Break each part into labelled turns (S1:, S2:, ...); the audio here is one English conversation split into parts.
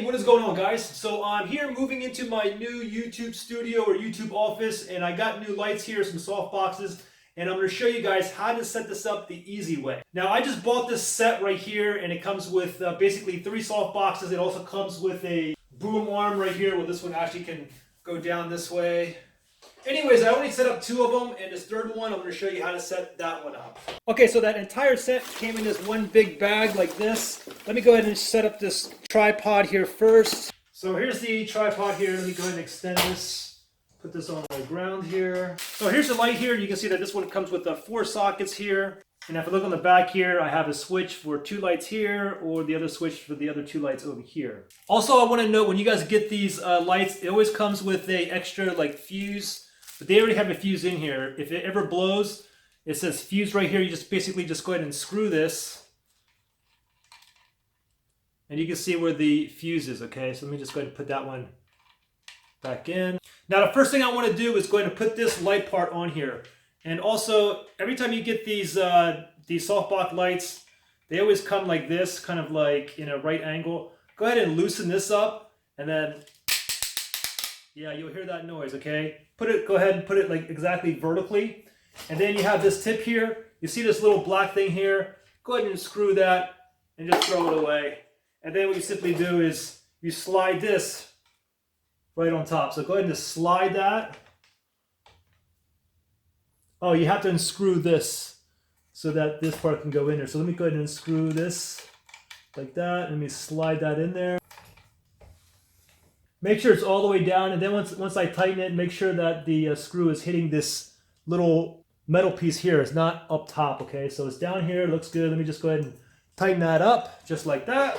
S1: what is going on, guys? So I'm here moving into my new YouTube studio or YouTube office, and I got new lights here, some soft boxes, and I'm going to show you guys how to set this up the easy way. Now, I just bought this set right here, and it comes with basically 3 soft boxes. It also comes with a boom arm right here. Well, this one actually can go down this way. Anyways, I only set up 2 of them, and this third one, I'm going to show you how to set that one up. Okay, so that entire set came in this one big bag like this. Let me go ahead and set up this tripod here first. So here's the tripod here. Let me go ahead and extend this. Put this on the ground here. So here's the light here. You can see that this one comes with 4 sockets here. And if I look on the back here, I have a switch for 2 lights here, or the other switch for the other 2 lights over here. Also, I want to note when you guys get these lights, it always comes with a extra like fuse. But they already have a fuse in here. If it ever blows, it says fuse right here. You just basically just go ahead and screw this. And you can see where the fuse is, okay? So let me just go ahead and put that one back in. Now the first thing I want to do is go ahead and put this light part on here. And also, every time you get these softbox lights, they always come like this, kind of like in a right angle. Go ahead and loosen this up, and then, yeah, you'll hear that noise, okay? Go ahead and put it like exactly vertically. And then you have this tip here. You see this little black thing here? Go ahead and screw that and just throw it away. And then what you simply do is you slide this right on top. So go ahead and just slide that. Oh, you have to unscrew this so that this part can go in there. So let me go ahead and unscrew this like that. Let me slide that in there. Make sure it's all the way down, and then once I tighten it, make sure that the screw is hitting this little metal piece here. It's not up top, okay? So it's down here, it looks good. Let me just go ahead and tighten that up, just like that.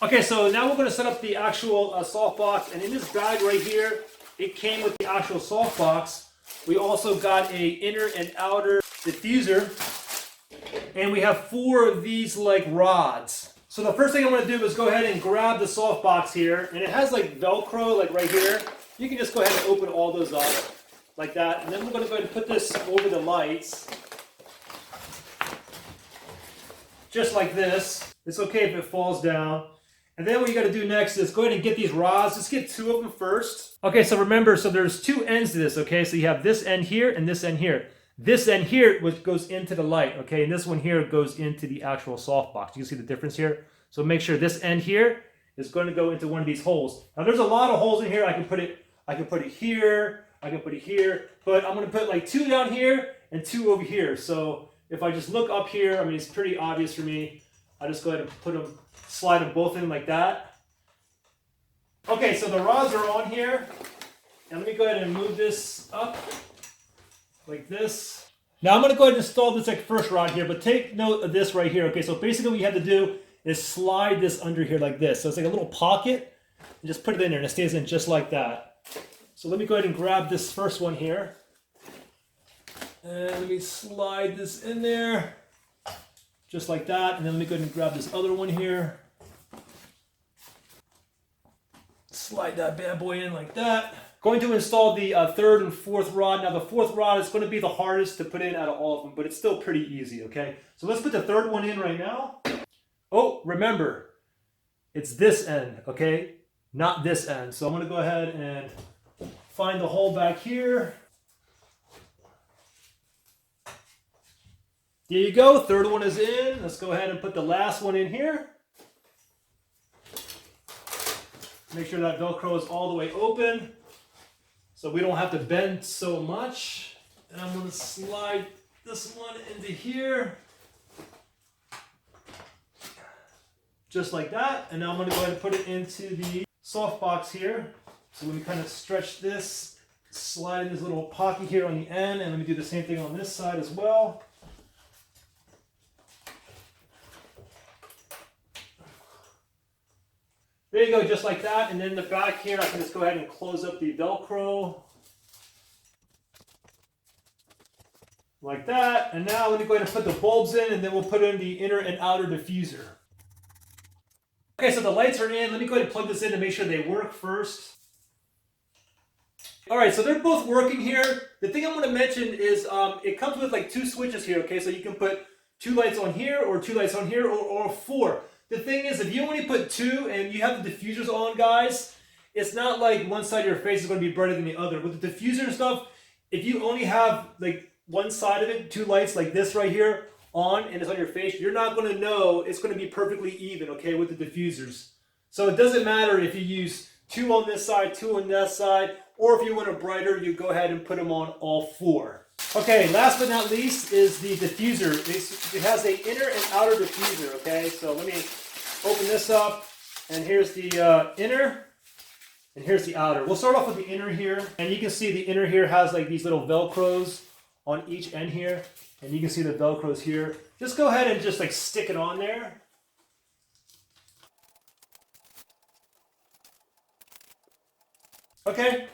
S1: Okay, so now we're gonna set up the actual softbox, and in this bag right here, it came with the actual softbox. We also got a inner and outer diffuser, and we have 4 of these like rods. So the first thing I'm going to do is go ahead and grab the softbox here, and it has like Velcro like right here. You can just go ahead and open all those up like that, and then we're going to go ahead and put this over the lights, just like this. It's okay if it falls down. And then what you got to do next is go ahead and get these rods. Let's get 2 of them first. Okay, so remember, so there's 2 ends to this, okay? So you have this end here and this end here. This end here, which goes into the light, okay? And this one here goes into the actual softbox. You can see the difference here? So make sure this end here is going to go into one of these holes. Now there's a lot of holes in here. I can put it here, I can put it here, but I'm going to put like 2 down here and 2 over here. So if I just look up here, I mean, it's pretty obvious for me. I just go ahead and slide them both in like that. Okay, so the rods are on here. And let me go ahead and move this up like this. Now I'm going to go ahead and install this like first rod here, but take note of this right here. Okay, so basically what you have to do is slide this under here like this. So it's like a little pocket, and just put it in there, and it stays in just like that. So let me go ahead and grab this first one here. And let me slide this in there, just like that. And then let me go ahead and grab this other one here. Slide that bad boy in like that. Going to install the 3rd and 4th rod. Now the 4th rod is going to be the hardest to put in out of all of them, but it's still pretty easy, okay? So let's put the 3rd one in right now. Oh, remember, it's this end, okay? Not this end. So I'm going to go ahead and find the hole back here. There you go, 3rd one is in. Let's go ahead and put the last one in here. Make sure that Velcro is all the way open, so we don't have to bend so much. And I'm going to slide this one into here. Just like that. And now I'm going to go ahead and put it into the softbox here. So let me kind of stretch this, slide in this little pocket here on the end, and let me do the same thing on this side as well. There you go, just like that. And then the back here, I can just go ahead and close up the Velcro. Like that. And now let me go ahead and put the bulbs in, and then we'll put in the inner and outer diffuser. Okay, so the lights are in. Let me go ahead and plug this in to make sure they work first. All right, so they're both working here. The thing I want to mention is it comes with like 2 switches here, okay? So you can put 2 lights on here, or 2 lights on here, or 4. The thing is, if you only put 2 and you have the diffusers on, guys, it's not like one side of your face is going to be brighter than the other. With the diffuser and stuff, if you only have like one side of it, 2 lights like this right here on, and it's on your face, you're not going to know it's going to be perfectly even, okay, with the diffusers. So it doesn't matter if you use 2 on this side, 2 on that side, or if you want it brighter, you go ahead and put them on all 4. Okay, last but not least is the diffuser. It has an inner and outer diffuser, okay? So let me open this up, and here's the inner, and here's the outer. We'll start off with the inner here, and you can see the inner here has like these little Velcros on each end here, and you can see the Velcros here. Just go ahead and just like stick it on there. Okay.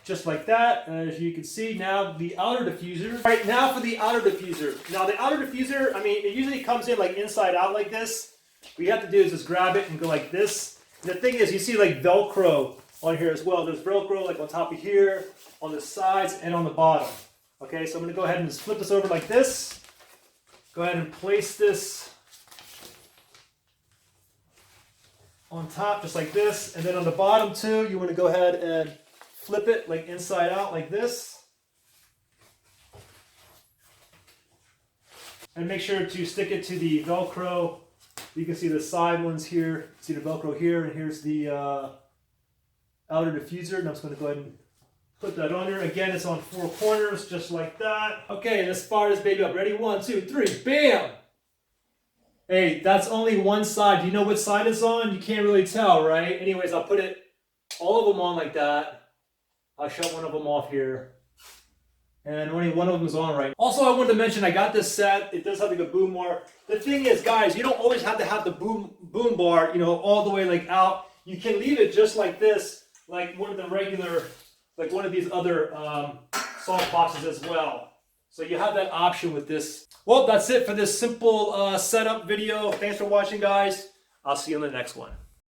S1: Just like that, as you can see. Now the outer diffuser. All right, now for the outer diffuser. Now the outer diffuser, I mean, it usually comes in like inside out like this. What you have to do is just grab it and go like this. And the thing is, you see like Velcro on here as well. There's Velcro like on top of here, on the sides, and on the bottom. Okay, so I'm going to go ahead and just flip this over like this. Go ahead and place this on top just like this. And then on the bottom too, you want to go ahead and flip it like inside out like this. And make sure to stick it to the Velcro. You can see the side ones here. See the Velcro here, and here's the outer diffuser. And I'm just going to go ahead and put that on there. Again, it's on 4 corners, just like that. Okay, let's fire this baby up. Ready? 1, 2, 3. Bam! Hey, that's only one side. Do you know which side it's on? You can't really tell, right? Anyways, I'll put all of them on like that. I'll shut one of them off here. And only one of them is on right now. Also, I wanted to mention I got this set. It does have like a boom bar. The thing is, guys, you don't always have to have the boom bar, you know, all the way like out. You can leave it just like this, like one of the regular, like one of these other soft boxes as well. So you have that option with this. Well, that's it for this simple setup video. Thanks for watching, guys. I'll see you in the next one.